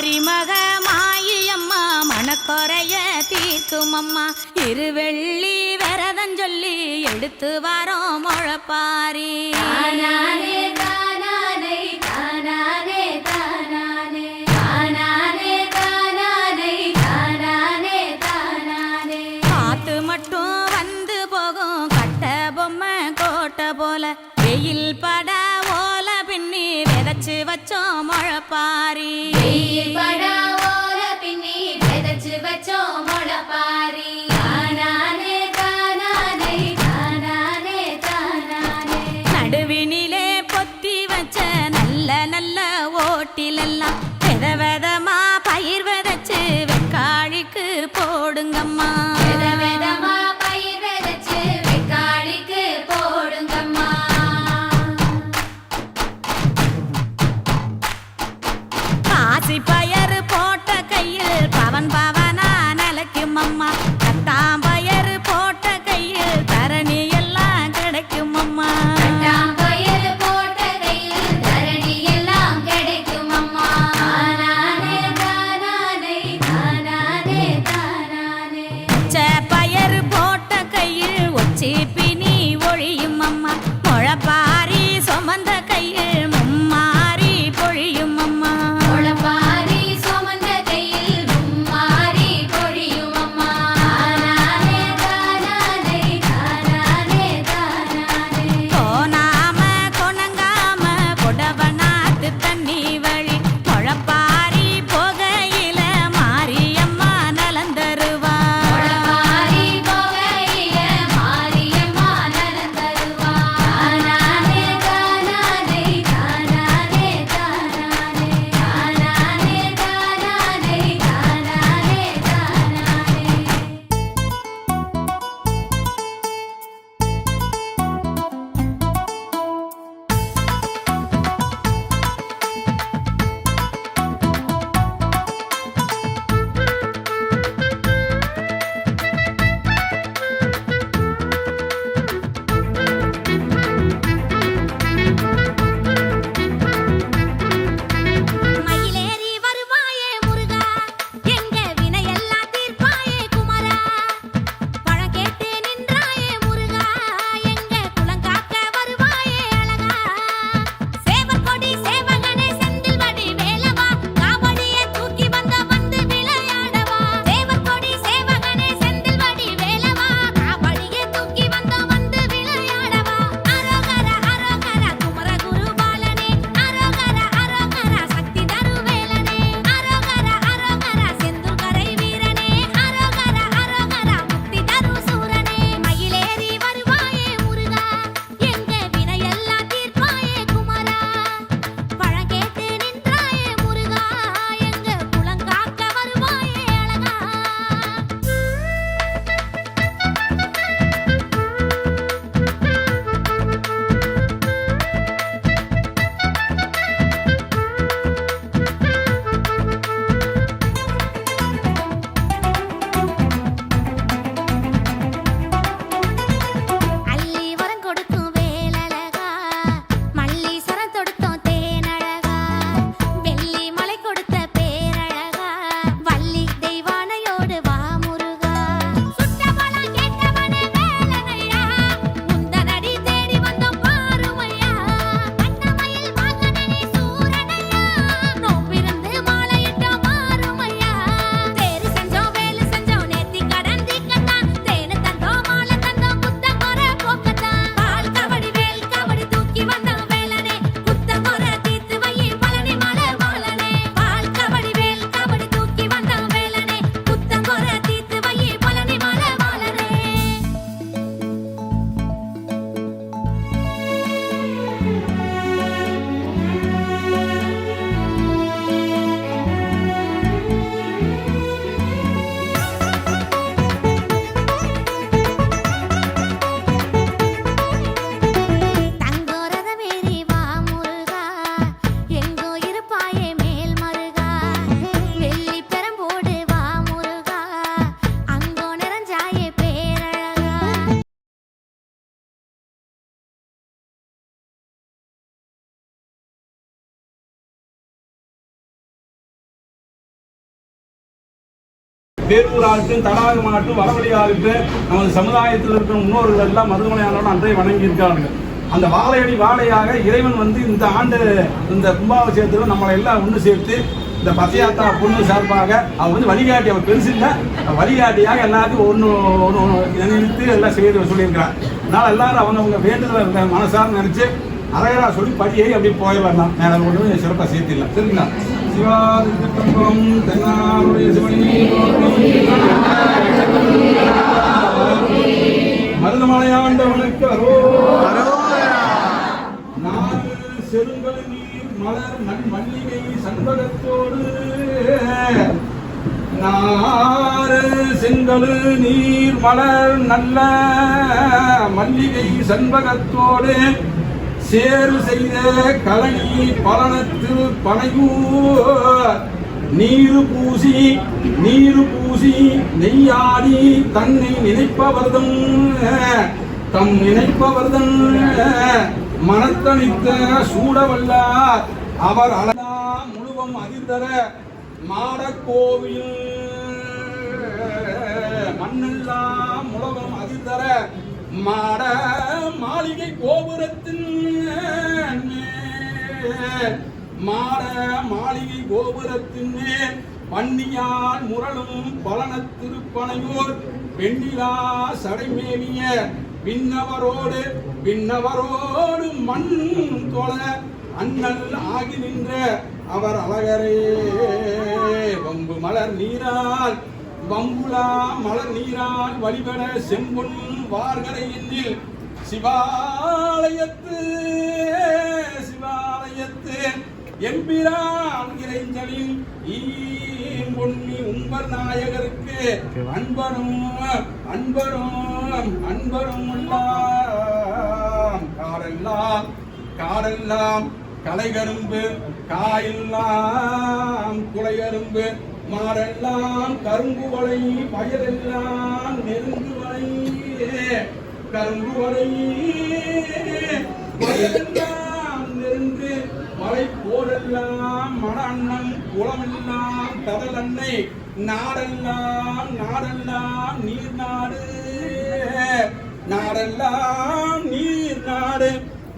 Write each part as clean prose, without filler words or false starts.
மாரிமக மாயம்மா மனக்குறைய தீர்க்கும் அம்மா இருவெள்ளி விரதம் சொல்லி எடுத்து வரோம் முழப்பாரி காத்து மட்டும் வந்து போகும் கட்ட பொம்மை கோட்டை போல வெயில் பட ஓல பின்னி விதைச்சு வச்சோம் முழப்பாரி நடுவினிலே பொத்தி வச்ச நல்ல நல்ல ஓட்டிலெல்லாம் வித விதமா பயிர் விதைச்சு வெக்காளிக்கு போடுங்கம்மா காசி பயறு போட்ட கையில் பவன் பவனா நிலைக்கும் அம்மா கட்டாம்பயறு போட்ட கையில் தரணி எல்லாம் கிடைக்கும் அம்மா போட்ட கையில் தரணி எல்லாம் கிடைக்கும் அம்மா பேரூராகட்டும், தடாகமாகட்டும், வடவழியாகட்டும், நமது சமுதாயத்தில் இருக்கிற முன்னோர்கள் எல்லாம் மருதமலையாண்டவன் அன்றைய வணங்கி இருக்கார்கள். அந்த வாழையடி வாழையாக இறைவன் வந்து இந்த ஆண்டு இந்த கும்பாபிஷேகத்தில் நம்மளை எல்லாம் ஒன்று சேர்த்து இந்த பசையாத்தா பொண்ணு சார்பாக அவர் வந்து வழிகாட்டி, அவர் பெருசு இல்லை, வழிகாட்டியாக எல்லாத்தையும் ஒன்று நினைத்து எல்லாம் செய்து சொல்லியிருக்கிறார். அதனால் எல்லாரும் அவங்க வேண்டுதல மனசார நினைச்சு அரையரா சொல்லி படியை அப்படி போய் வரலாம். மேலே ஒன்று சிறப்பாக சேர்த்திடலாம். சரிங்களா? சிவாதித்தம் தென்னாருடைய சிவனி மருதமலையாண்டவனுக்கு நாடு செருங்கல் நீர் மலர் மல்லிகை சண்பகத்தோடு நாறு செங்கல் நீர் மலர் நல்ல மல்லிகை சண்பகத்தோடு சேரு செய்த கலனி பலனத்து பனையூர் நீரு பூசி நெய்யாடி தன்னை நினைப்பவர்தம் தம் நினைப்பவர்தன் மனத்தனித்த சூடவல்லார் அவர் அழகா முழுவம் அதிர்தர மாடக்கோவில் மண்ணெல்லாம் முழவம் அதிர்தர மாட மாளிகை கோபுரத்தின் மாட மாளிகை கோபுரத்தின் பன்னியான் முரளும் பலன திருப்பனையூர் பெண்ணிலா சடைமேவிய விண்ணவரோடு மண் தொழ அண்ணல் ஆகி நின்ற அவர் அழகரே வம்பு மலர் நீரால் வம்புலா மலர் நீரால் வழிபட செம்பொன் வார்கரை எண்ணில் சிவாலயத்து எம்பிரான் இறைஞ்சலில் பொன்னி உம்பர் நாயகருக்கு அன்பரும் காரெல்லாம் கலைகரும்பு காயெல்லாம் குலையரும்பு மாரெல்லாம் கரும்பு வலை வயலெல்லாம் நெருங்கு வலை கரும்பு வலை வயலெல்லாம் நெருங்கு மலை போரெல்லாம் மன அண்ணம் குளமெல்லாம் கடல் அன்னை நாடெல்லாம் நீர் நாடு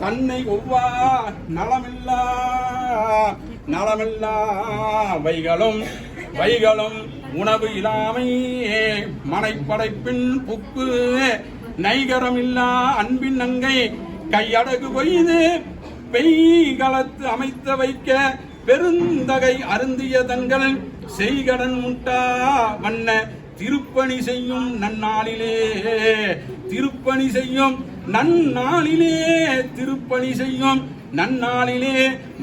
தன்னை ஒவ்வா நலமில்லா வைகளும் உணவு இல்லாமை மனைப்படைப்பின் புக்கு நைகரமில்லா அன்பின் நங்கை கையடகு கொய்து பெய்களத்து அமைத்த வைக்க பெருந்தகை அருந்திய தங்கள் செய்கடன் முட்டா வண்ண திருப்பணி செய்யும் நன்னாளிலே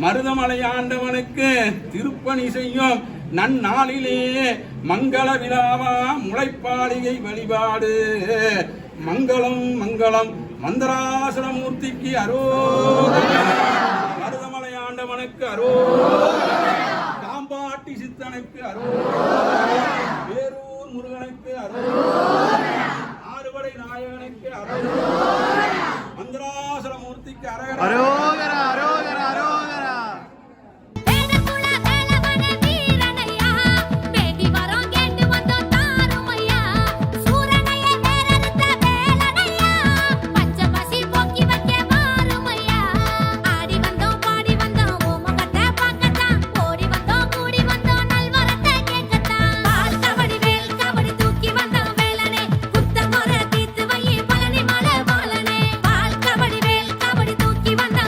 மருதமலையாண்டவனுக்கு திருப்பணி செய்யும் நன்னாளிலே மங்கள விழாவா முளைப்பாடிகை வழிபாடு மங்களம் மந்திராசனமூர்த்திக்கு மருதமலையாண்டவனுக்கு காம்பாட்டி சித்தனுக்கு வேரூர் முருகனுக்கு ஆறுபடை நாயகனுக்கு மந்திராசனமூர்த்திக்கு அரோகரா அரோகரா அரோகரா. தூக்கி வந்த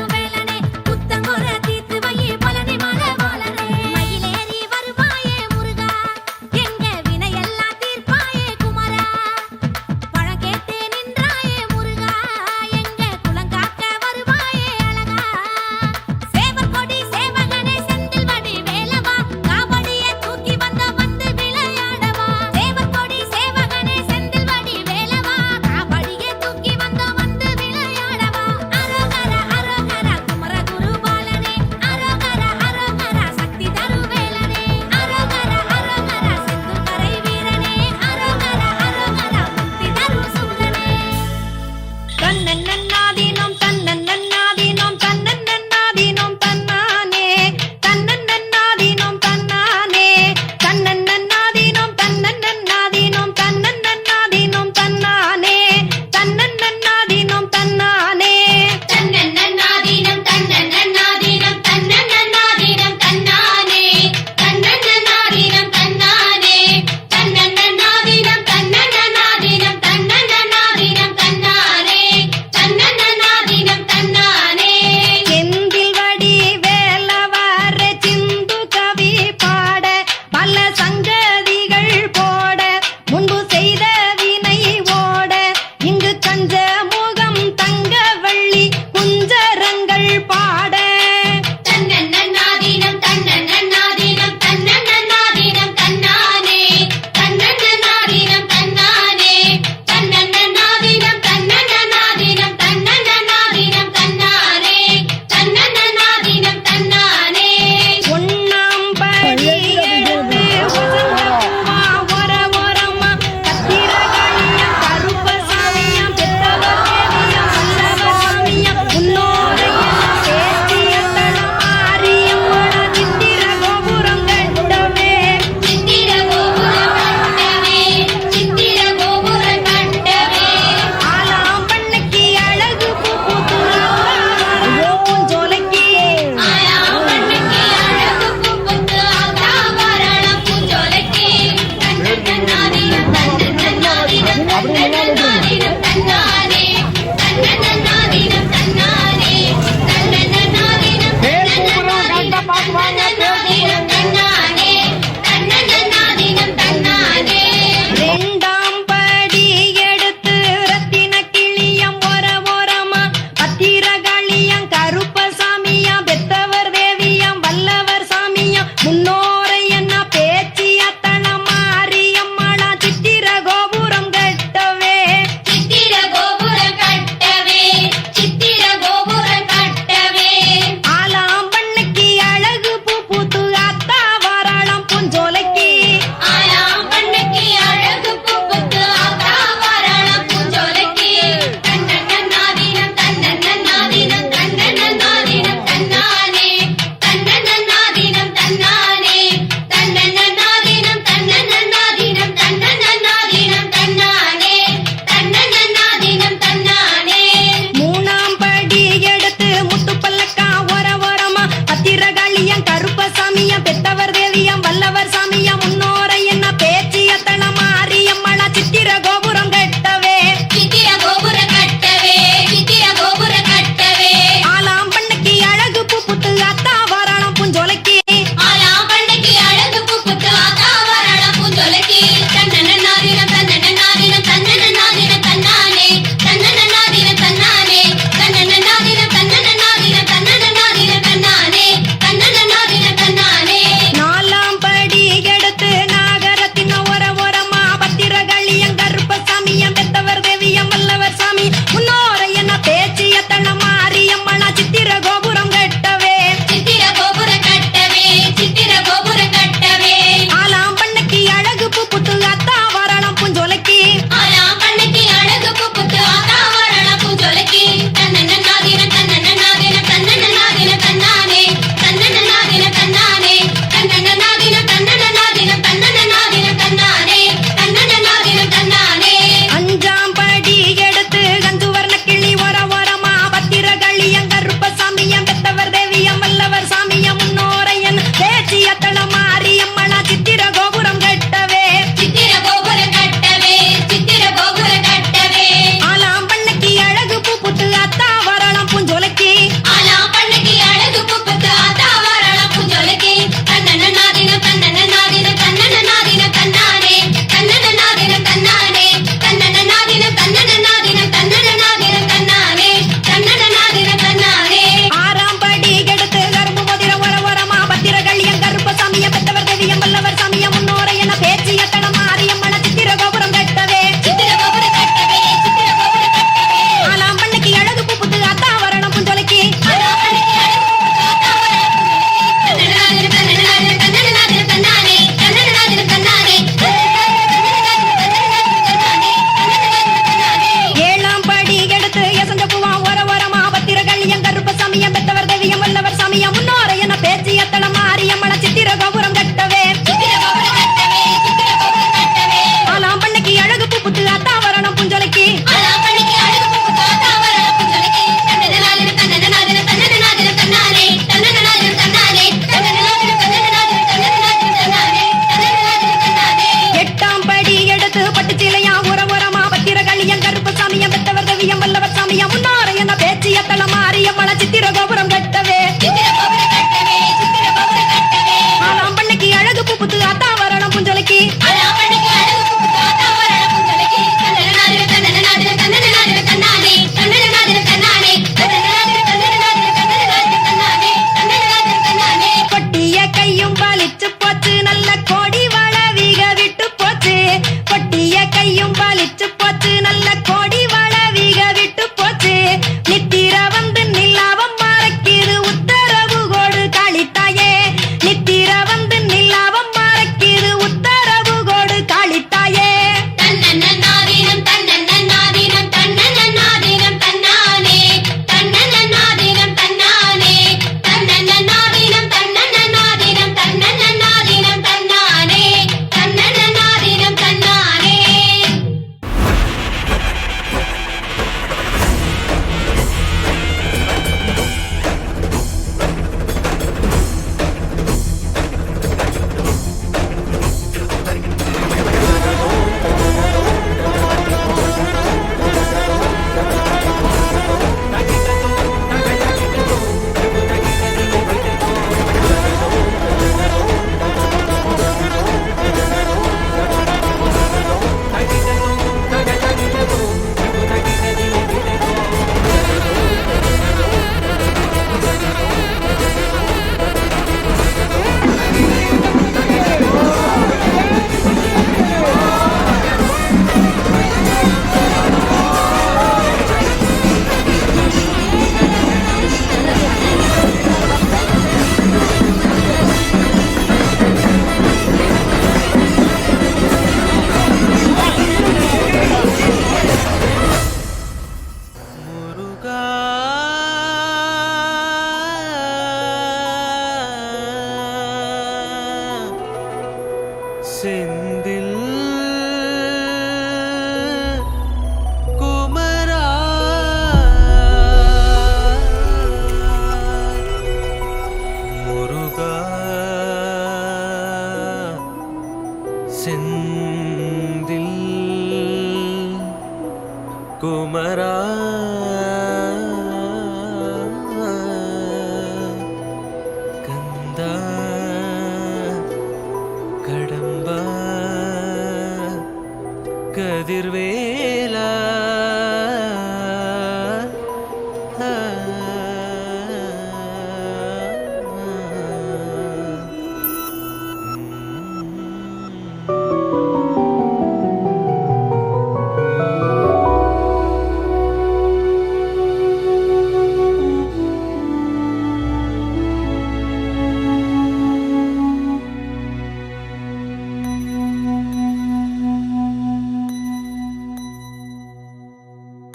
செந்தில் குமரா முருகா செந்தில் குமரா கந்தா கடம்பா கதிர்வேலா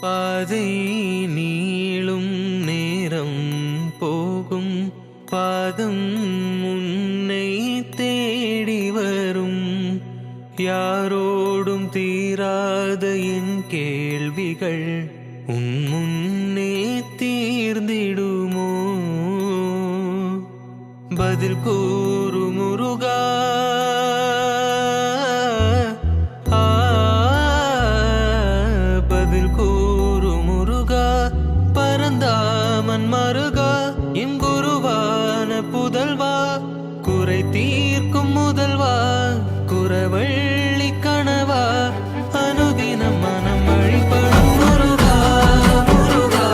பாதை நீளும் நேரம் போகும் பாதம் உன்னை தேடி வரும் யாரோடும் தீராத என் கேள்விகள் உன் முன்னே தீர்ந்திடுமோ பதில் கூறு முருகா பதில் கூறு முருகா பரந்தாமன் மருகா என் குருவான புதல்வா குறை தீர்க்கும் முதல்வா குறவள்ளி கனவா அனுதினம் மனம் வழிபடும் முருகா முருகா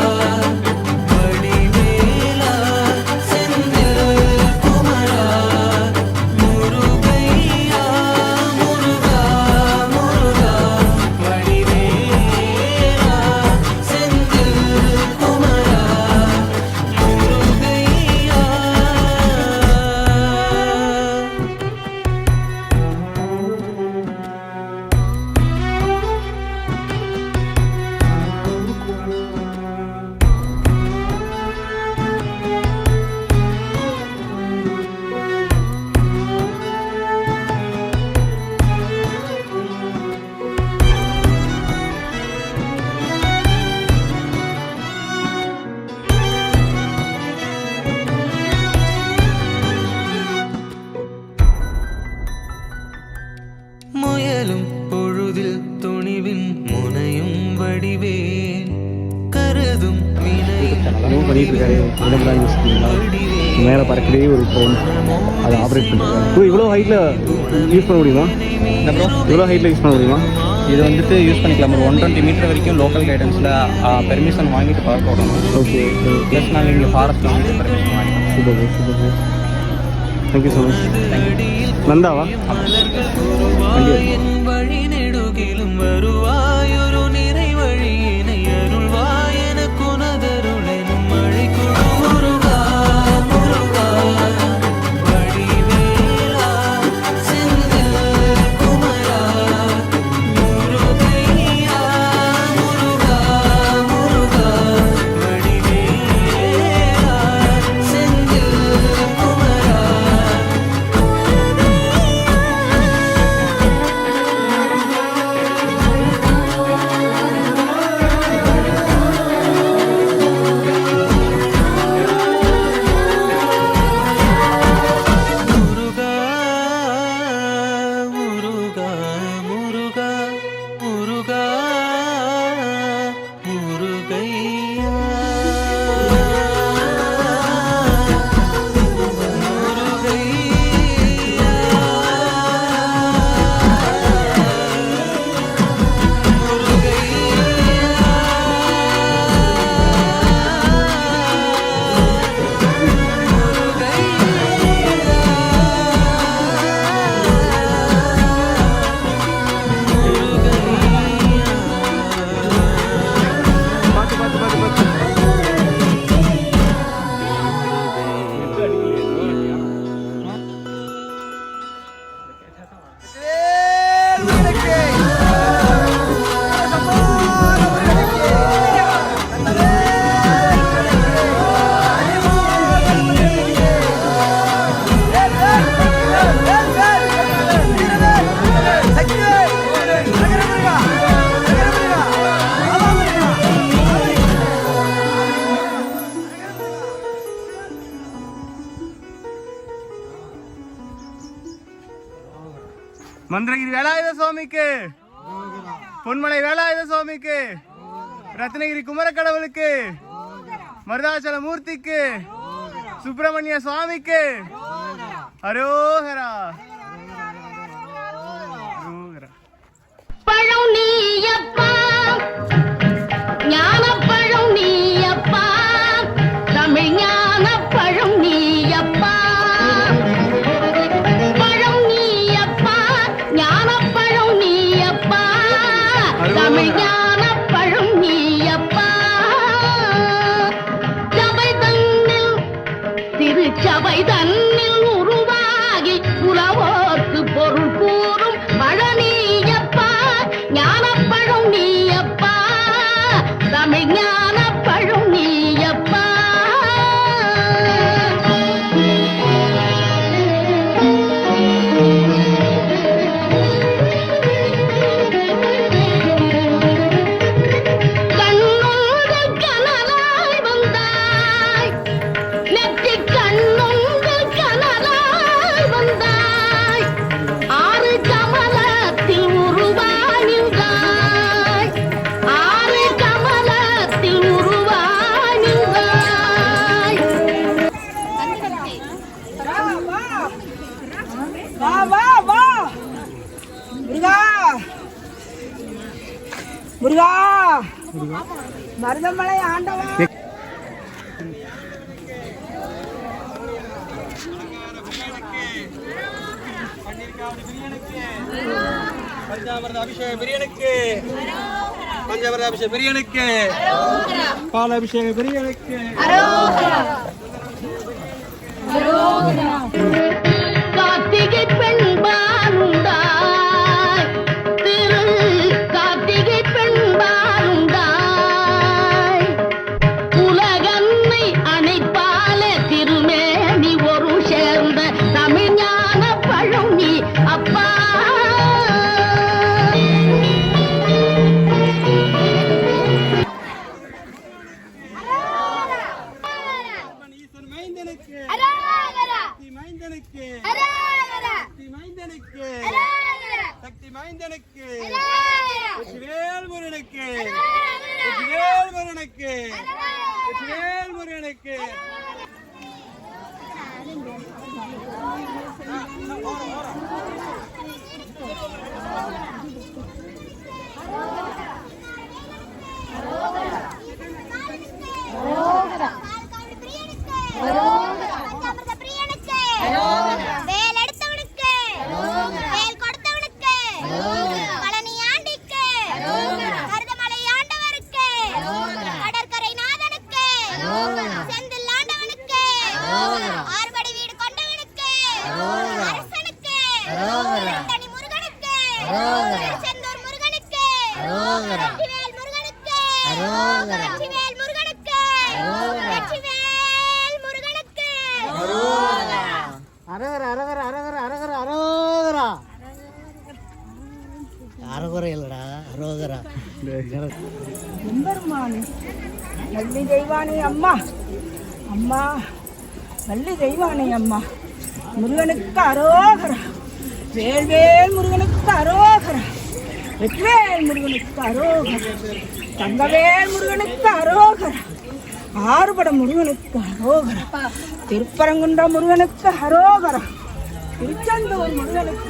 வடிவேலா செந்தில் குமரா முருகையா முருகா முருகா வடிவேலா செந்தில் குமரா முருகையா முயலும் பொழுதில் துணிவின் முனையும் வடிவேல் கருதும் வினை என்னமோ பண்ணிட்டு இருக்காரு விளம்பரம் யூஸ் பண்ணிக்கலாம் மேலே பறக்கவே ஒரு ஃபோன் அதை ஆப்ரேட் பண்ணிருக்காரு ப்ரோ இவ்வளோ ஹைட்டில் யூஸ் பண்ண முடியுமா என்ன ப்ரோ இவ்வளோ ஹைட்டில் யூஸ் பண்ண முடியுமா இது வந்துட்டு யூஸ் பண்ணிக்கலாம் ஒரு 120 மீட்டர் வரைக்கும் லோக்கல் கைடன்ஸில் பெர்மிஷன் வாங்கிட்டு பார்க்க விடணும். ஓகே ப்ளஸ் நாங்கள் இங்கே ஃபாரஸ்ட்டில் வந்துட்டு பெர்மிஷன் வாங்கிக்கணும். Super super thank you so much நந்தாவா என் வழி நெடுகிலும் வருவாயொரு நிறை வழியினை அருள்வாய் எனக்கு உனதருளெனும் மழை கொடு முருகா முருகா வடிவேலா செந்தில் குமரா முருகையா முருகா முருகா வடிவேலா செந்தில் குமரா முருகா மந்திரகிரி வேலாயுத சுவாமிக்கு, பொன்மலை வேலாயுத சுவாமிக்கு, ரத்னகிரி குமரக்கடவுளுக்கு, மருதாச்சல மூர்த்திக்கு, சுப்பிரமணிய சுவாமிக்கு அரோகரா. பழம் நீயப்பா, ஞானப்பழம் நீயப்பா, தமிழ் ஞானப்பழம் நீயப்பா. பழம் நீயப்பா, ஞானப்பழம் நீயப்பா, தமிழ் ஞானப்பழம் நீயப்பா. சபை தன்னில், திருச்சபை தன்னில் உருவாகி உறவோர்க்கு பொருள் கூறும் பழனியப்பா, ஞானப்பழம் நீயப்பா, தமிழ் ஞானப்பழம் நீயப்பா. கண்ணொன்று கனலாய் வந்தாய், நெற்றிக் கண்ணொன்று கனலாய் வந்தாய், ஆறு கமலத்தில் உருவானின்றாய், ஆறு கமலத்தில் உருவானின்றாய். வா வா வா முருகா, முருகா, மருதமலை ஆண்டவா. பஞ்சாமிர்த அபிஷேக பிரியனுக்கு, பஞ்சாமிர்த அபிஷேக பிரியனுக்கு, பால் அபிஷேக பிரியனுக்கு. கார்த்திகை பெண்பாலுண்டாய், திரு கார்த்திகை பெண்பாலுண்டாய், உலகன்னை அணைப்பால திருமேனி ஒரு சேர்ந்த தமிழ் ஞான பழம் நீ அப்பா. மைந்தனுக்கு, மைந்தனுக்கு, மைந்தனுக்கு, சக்தி மைந்தனுக்கு, வெற்றிவேல் முருகனுக்கு, வெற்றிவேல் முருகனுக்கு, வெற்றிவேல் முருகனுக்கு. வேல் எடுத்தவனுக்கு, வேல் கொடுத்தவனுக்கு, பழனி ஆண்டிக்கு, மருதமலை ஆண்டவருக்கு, கடற்கரை நாதனுக்கு, செந்தில் ஆண்டவனுக்கு, ஆறுபடை வீடு கொண்டவனுக்கு, அரசனுக்கு, தனி முருகனுக்கு, செந்தூர் முருகனுக்கு, வெற்றிவேல் முருகனுக்கு, வெற்றிவேல் முருகனுக்கு, வெற்றிவேல் முருகனுக்கு. அரகர அரகர அரகர அரகர அரோகரா, அரோகர இல்லடா அரோகரா. எம்பெருமானி நல்லி தெய்வானி அம்மா, அம்மா நல்லி தெய்வானி அம்மா, முருகனுக்கு அரோகரா, வேல்வேல் முருகனுக்கு அரோகரா, வெற்றிவேல் முருகனுக்கு அரோகரா, தங்கவேல் முருகனுக்கு அரோகரா, ஆறுபட முருகனுக்கு அரோகரா, திருப்பரங்குன்ற முருகனுக்கு அரோகரா, திருச்செந்தூர் முருகனுக்கு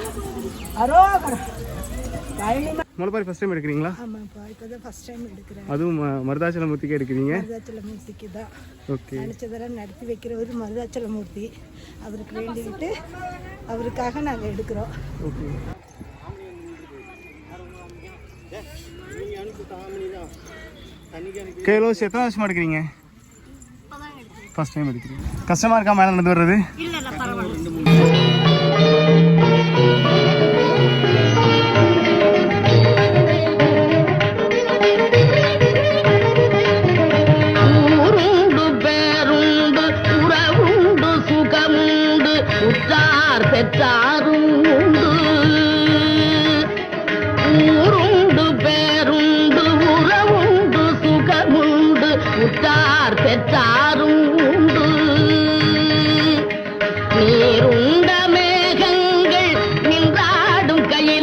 அரோகரா. முளைப்பாரி ஃபர்ஸ்ட் டைம் எடுக்கிறீங்களா? ஆமாப்பா, இப்போதான் ஃபர்ஸ்ட் டைம் எடுக்கிறேன். அதுவும் மருதாச்சலமூர்த்திக்கே எடுக்கிறீங்க? மருதாச்சலமூர்த்திக்கு தான். ஓகே. நினச்சதெல்லாம் நடத்தி வைக்கிறவர் மருதாச்சலமூர்த்தி. அவருக்கு வேண்டிக்கிட்டு அவருக்காக நாங்கள் எடுக்கிறோம். ஓகே. கேலோஸ் எத்தனை வருஷமா எடுக்கிறீங்க? ஃபர்ஸ்ட் டைம் எடுக்கிறீங்க. கஷ்டமா இருக்கா மேலே நடந்து வர்றது? ஊருண்டு பேருண்டு உறவுண்டு சுகமுண்டு உற்றார் பெற்றாரும் உண்டு. ஊருண்டு பேருண்டு உறவுண்டு சுகமுண்டு உற்றார் பெற்றாரும் உண்டு. நீருண்ட மேகங்கள் நின்றாடும் கையில்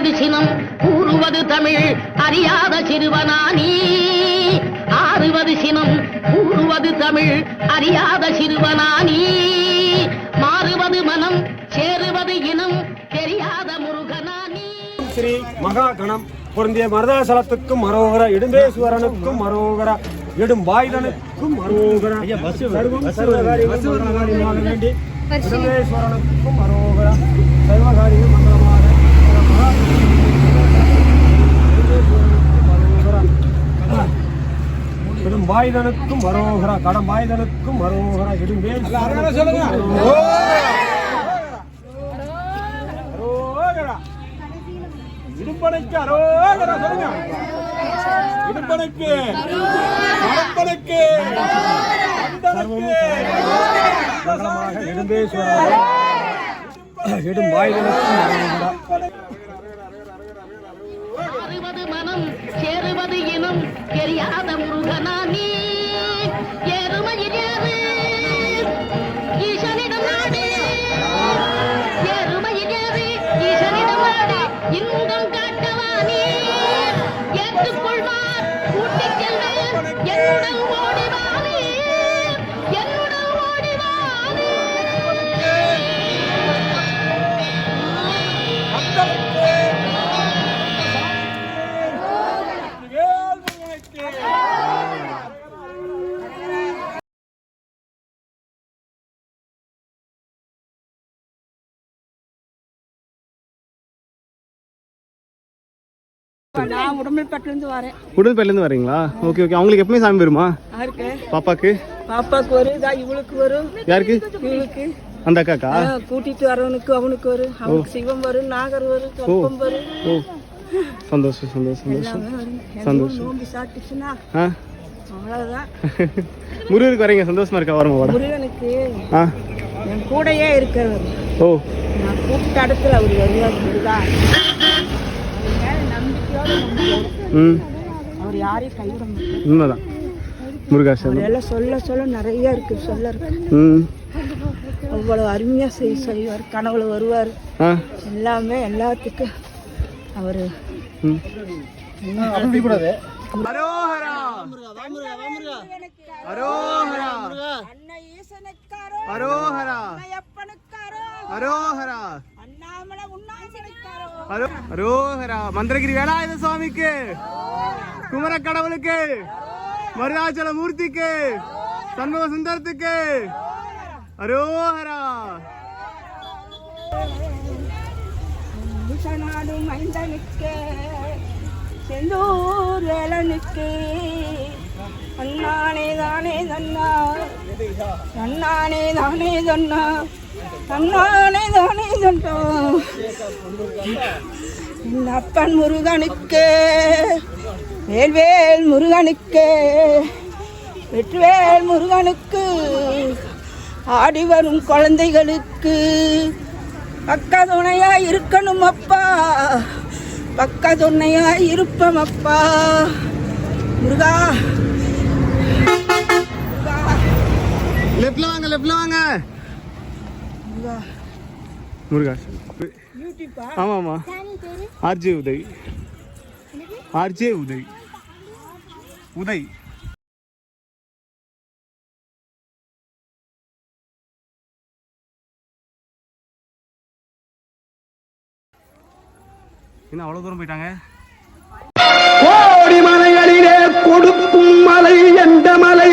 ஏறுவது சினம் கூறுவது தமிழ் அறியாத சிறுவனானி ஆறுவது சினம் கூறுவது தமிழ் அறியாத சிறுவனானி மாறுவது மனம் சேருவது இனம் தெரியாத முருகனானி. ஸ்ரீ மகா கணம் பொருந்திய மருதாசலத்துக்கும் மரோகர இடும்பேஸ்வரனுக்கும் மரோகர இடும்பாயுதனுக்கும் மரோகர சர்வகாரியமாக வேண்டி இடும்பேஸ்வரனுக்கும் மரோகர சர்வகாரியம் மங்களமாக இடும்பாயுதனுக்கும் மரோகர கடம்பாயுதனுக்கும் மரோகர இடும்பனைக்கு அரோகரா சொல்லுங்க. இடும்பனைக்கு மரம்பனைக்கு மங்களமாக இடும்பேஸ்வரன் இடும்பாயுதனுக்கும் மாறுவது மனம் சேருவது இனம் தெரியாத முருகனானி எருமையில் ஏறு ஈசனிடம் நாடு எருமையில் ஏறு ஈசனிடம் நாடு இன்பம் காட்டவானி ஏற்றுக்கொள்வார் கூட்டிச் செல்வேன் என்னுடன் ஓடிவானி என்னுடன் ஓடிவானி. நான் உடம்புப்பட்டிலேருந்து வரேன். உடல்பேட்டிலேருந்து வரீங்களா? Okay okay. அவங்களுக்கு எப்பவுமே சாமி வருமா? யாருக்கு? பாப்பாக்கு பாப்பாக்கு வரும், இவளுக்கு வரும். யாருக்கு? இவளுக்கு. அந்த அக்காக்கா? கூட்டிட்டு வரவனுக்கு அவனுக்கு வரும். அவனுக்கு சிவம் வரும், நாகர் வரும், கற்பம் வரும். ஓ சந்தோஷம் சந்தோஷம் சந்தோஷம் சந்தோஷம். நோம்பி சாப்பிட்டுச்சுன்னா ஆ அவ்வளோதான். முருகருக்கு வரீங்க, சந்தோஷமா இருக்கா? வரமா வாடா. முருகனுக்கு ஆ என் கூடையே இருக்கிறவர். ஓ நான் கூப்பிட்ட இடத்துல அவர் வருவார். முருகா நம்பிக்கையோடு அவர் யாரையும் கைவிட மாட்டார். உண்மைதான். முருகாசன் எல்லாம் சொல்ல சொல்ல நிறைய இருக்கு, சொல்ல இருக்கு. அவ்வளவு அருமையா செய்வார். கனவுல வருவார். எல்லாமே எல்லாத்துக்கும் அவரு மந்திரகிரி வேலாயுத சுவாமிக்கு, குமர கடவுளுக்கு, மருதாச்சல மூர்த்திக்கு, சண்முக சுந்தரத்துக்கு அரோஹரா. நாடும் மைந்தனுக்கு செந்தூர் வேலனுக்கு அண்ணானே தானே தன்னா அண்ணானே தானே தன்னா அண்ணானே தானே தன்னா என் அப்பன் முருகனுக்கு வேல்வேல் முருகனுக்கு வெற்றிவேல் முருகனுக்கு ஆடி வரும் குழந்தைகளுக்கு பக்க துணையா இருக்கணும் அப்பா, பக்க துணையா இருப்போம் அப்பா. முருகா லெஃப்ட்ல வாங்க, லெஃப்ட்ல வாங்க. முருகா யூடியூப்பா? ஆமா ஆமா. RJ Uday, RJ Uday, Uday. என்ன அவ்வளவு தூரம் போயிட்டாங்க? கோடி மலைகளிலே கொடுக்கும் மலை எந்த மலை,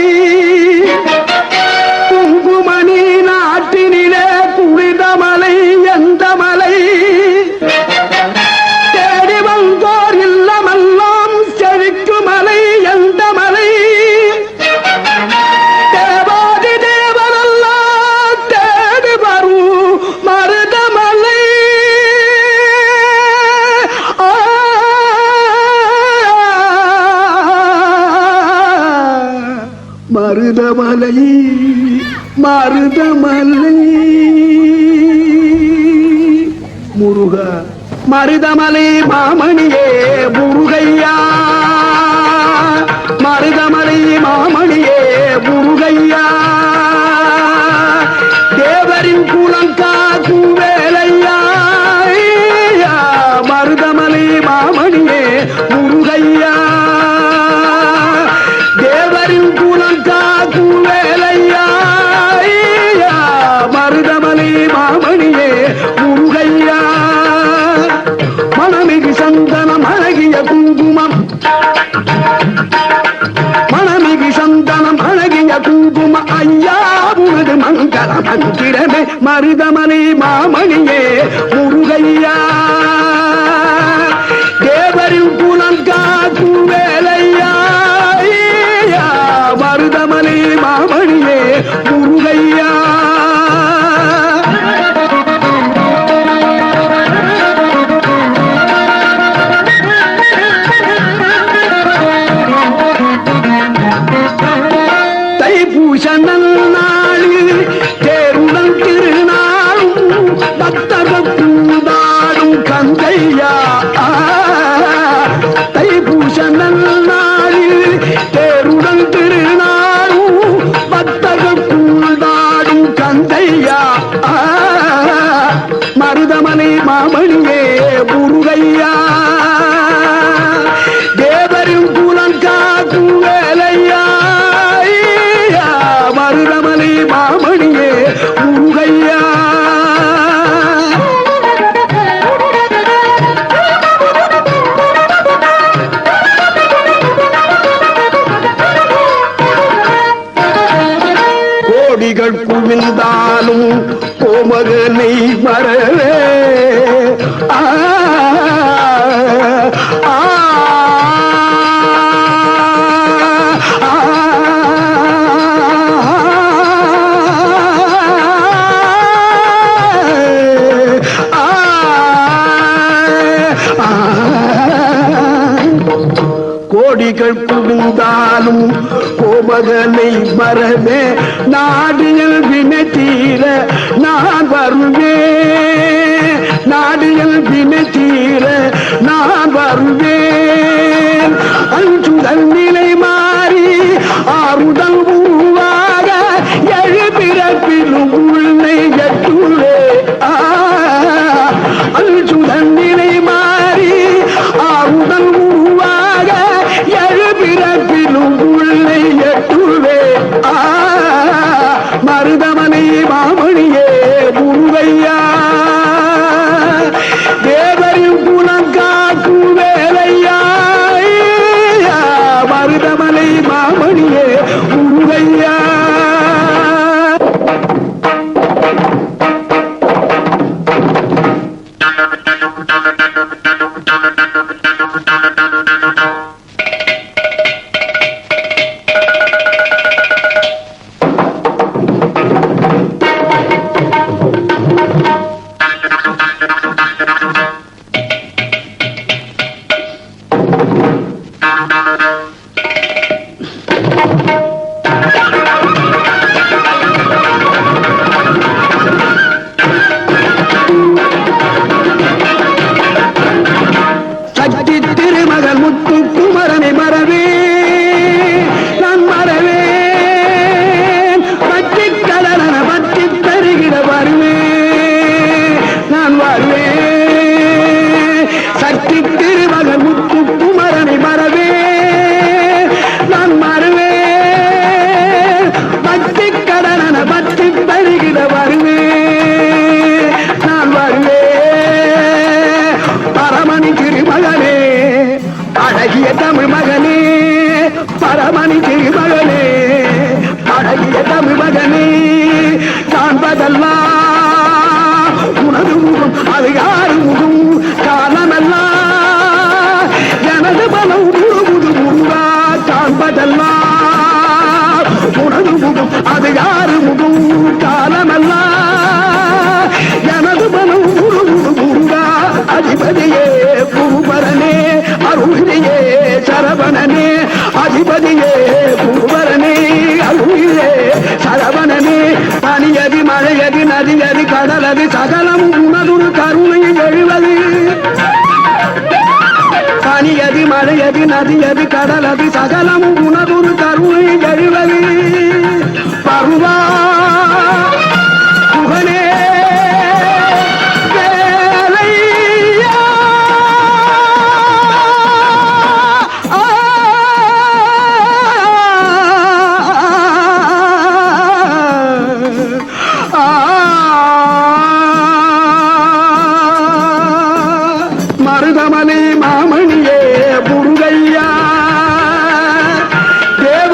குங்குமணி நாட்டினிலே புனித மலை எந்த மலை, தேடி வந்தோர் இல்லமெல்லாம் செழிக்கு மலை எந்த மலை, தேவாதி தேவரெல்லாம் தேடி வரும் மருதமலை. மருதமலை மருதமலை முருக மருதமலை மாமணியே முருகையா, மருதமலை மாமணியே முருகையா, தேவரின் குலங்காக்கும் வேலையா மருதமலை ஐயா உனது மங்கள மந்திரமே மருதமலை மாமணியே முருகையா தேவரின் புலம் காக்கும் வேலையா மருதமலை மாமணியே முருகையா தைப்பூச நன்னாளில் தேருடன் திருநாளும் பக்தகூடாடும் கந்தையா தைப்பூச நன்னாளில் தேருடன் திருநாளும் பக்தகூடாடும் கந்தையா மருதமலை மாமணியே முருகையா தேவரின் புலம் காக்கும் வேலையா மருதமலை மாமணியே முருகையா கோடிகள் குவிந்தாலும் கோமகனை மறவே கோடிகள் குவிந்தாலும் கோமகனை மறவே நாடியல் வினை தீர நான் வருவேன் நாடியல் வினை தீர நான் வருவேன் அஞ்சுதல் நிலை மாறி ஆறுதல் உருவாக எழுபிறப்பிலும் உள்ளே எட்டுள்ளே அஞ்சுதல் நிலை மாறி ஆறுதல் உருவாக எழுபிறப்பிலும் உள்ளே எட்டுவே மருதமலை மாமணியே முருகையா தேவரின் புலம் காக்கும் வேலையா மருதமலை மாமணியே முருகையா சக்தி திருமகள் முத்து குமரனை மறவே நான் மறவேன் பற்றி கடலன பற்றி தருகிற வருவேன் நான் வருவேன் சக்தி திருமகள் முத்து குமரனை மறவே நான் மறவேன் பற்றி கடலன பற்றி தருகிற வருவேன் நான் வருவேன் பரமணி திருமகனே அழகிய தமிழ் மகனே பரமணி திருமகனே அழகிய தமிழ் மகனே காண்பதெல்லாம் உனது முகம் அது யாரு முகம் காலமெல்லாம் எனது பலம் முழுமுது முருகா காண்பதெல்லாம் உனது முகம் அது யாரு முகம் காலமெல்லாம் எனது பலம் முழுமுது முருகா அதிபதியே குருபரனே அருளியே சரவணனே அதிபதியே குருபரனே அருளியே சரவணனே பனியதி மழையதி நதியதி கடலதி சகலமும் உனதுரு கருணையில் எழுவது பனியதி மழையதி நதியதி கடலதி சகலமும் உனதுரு கருணையில் எழுவது பருவா புகனே மருதமலை மாமணியே முருகையா தேவ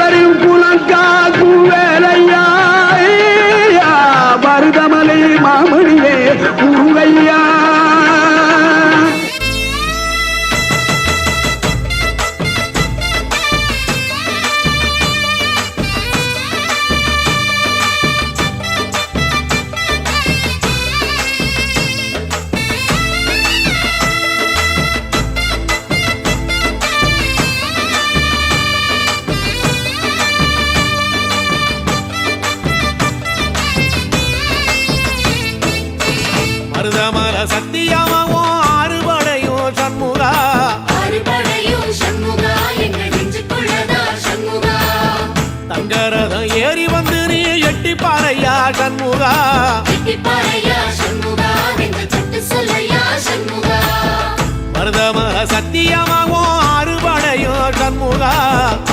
மருதமர சத்தியமாகும் அறுபடையும் சண்முகா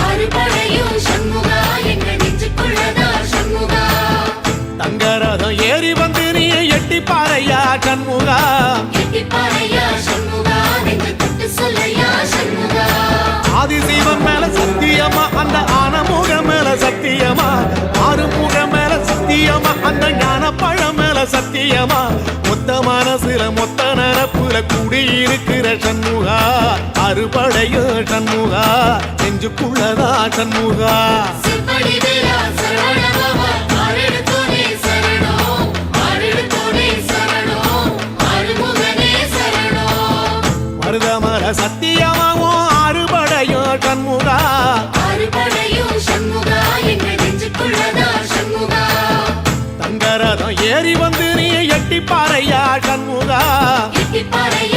அறுபடையும் சண்முகா எங்கள் நெஞ்சுக்குள்ளதா சண்முகா தங்கரதம் ஏறி வந்து நீ எட்டி பாறையா சண்முகா எட்டிப்பாறையா சண்முகா நெஞ்சு தொட்டு சொல்லையா சண்முகா ஆதிசைவன் மேல சத்தியமா அந்த ஆனமுக மேல சத்தியமா ஆறுமுக மேல சத்தியமா அந்த ஞான பழம் மேல சத்தியமா மொத்த மனசுல மொத்த நரப்புல குடியிருக்கிற சண்முகா அறுபடையும் சண்முகா நெஞ்சுக்குள்ளதா சண்முகா சிப்படி வேலா சரவணபவா ஆரெடுத்தோனே சரணம் ஆரெடுத்தோனே சரணம் ஆறுமுகனே சரணம் மருதமர சத்தியமாவும் அறுபடையும் சண்முகா அறுபடையும் சண்முகா எங்கள் நெஞ்சுக்குள்ளதா சண்முகா தங்கரதம் ஏறி வந்து நீ எட்டி பாறையா சண்முகா எட்டிப்பாறையா